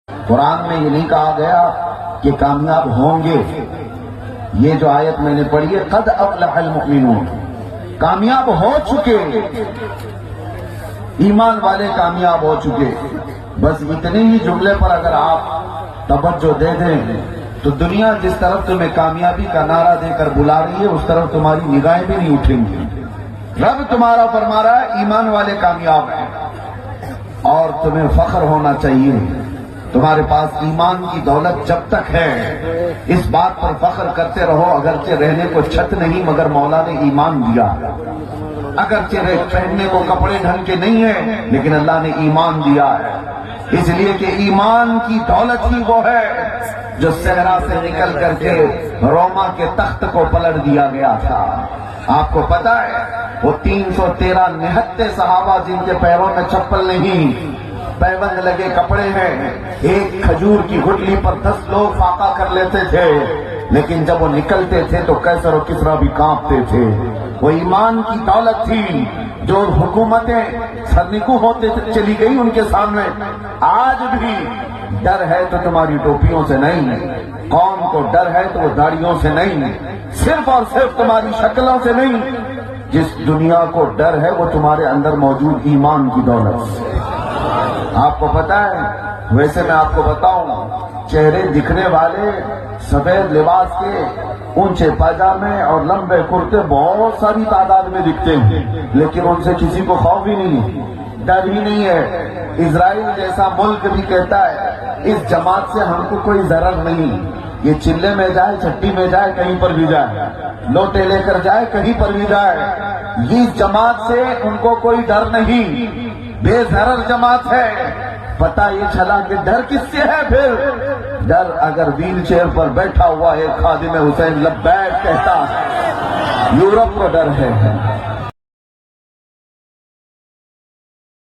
قرآن میں یہ نہیں کہا گیا کہ کامیاب ہوں گے. یہ جو آیت میں نے پڑھی ہے قد افلح المؤمنون، کامیاب ہو چکے، ایمان والے کامیاب ہو چکے. بس اتنے ہی جملے پر اگر آپ توجہ دے دیں تو دنیا جس طرف تمہیں کامیابی کا نعرہ دے کر بلا رہی ہے اس طرف تمہاری نگاہیں بھی نہیں اٹھیں گی. رب تمہارا فرما رہا ہے ایمان والے کامیاب ہیں اور تمہیں فخر ہونا چاہیے. تمہارے پاس ایمان کی دولت جب تک ہے اس بات پر فخر کرتے رہو. اگرچہ رہنے کو چھت نہیں مگر مولا نے ایمان دیا، اگرچہ پہننے کو کپڑے ڈھنگ کے نہیں ہیں لیکن اللہ نے ایمان دیا ہے. اس لیے کہ ایمان کی دولت ہی وہ ہے جو صحرا سے نکل کر کے روما کے تخت کو پلٹ دیا گیا تھا. آپ کو پتا ہے وہ 313 نہتے صحابہ جن کے پیروں میں چپل نہیں، پیبند لگے کپڑے ہیں، ایک کھجور کی گٹلی پر 10 لوگ فاقہ کر لیتے تھے، لیکن جب وہ نکلتے تھے تو کیسر و کسرا بھی کانپتے تھے. وہ ایمان کی دولت تھی جو حکومتیں سرنگو ہوتے چلی گئی ان کے سامنے. آج بھی ڈر ہے تو تمہاری ٹوپیوں سے نہیں، قوم کو ڈر ہے تو وہ داڑیوں سے نہیں، صرف اور صرف تمہاری شکلوں سے نہیں. جس دنیا کو ڈر ہے وہ تمہارے اندر موجود ایمان کی دولت سے. آپ کو پتا ہے، ویسے میں آپ کو بتاؤں، چہرے دکھنے والے سفید لباس کے اونچے پاجامے اور لمبے کرتے بہت ساری تعداد میں دکھتے ہیں، لیکن ان سے کسی کو خوف ہی نہیں، ڈر ہی نہیں ہے. اسرائیل جیسا ملک بھی کہتا ہے اس جماعت سے ہم کو کوئی ضرر نہیں. یہ چلے میں جائے، چھٹی میں جائے، کہیں پر بھی جائے، لوٹے لے کر جائے، کہیں پر بھی جائے، یہ جماعت سے ان کو کوئی ڈر نہیں، بے ضرر جماعت ہے. پتہ یہ چلا کہ ڈر کس سے ہے پھر؟ ڈر اگر ویل چیئر پر بیٹھا ہوا ایک خادم حسین لبیک کہتا، یورپ کو ڈر ہے.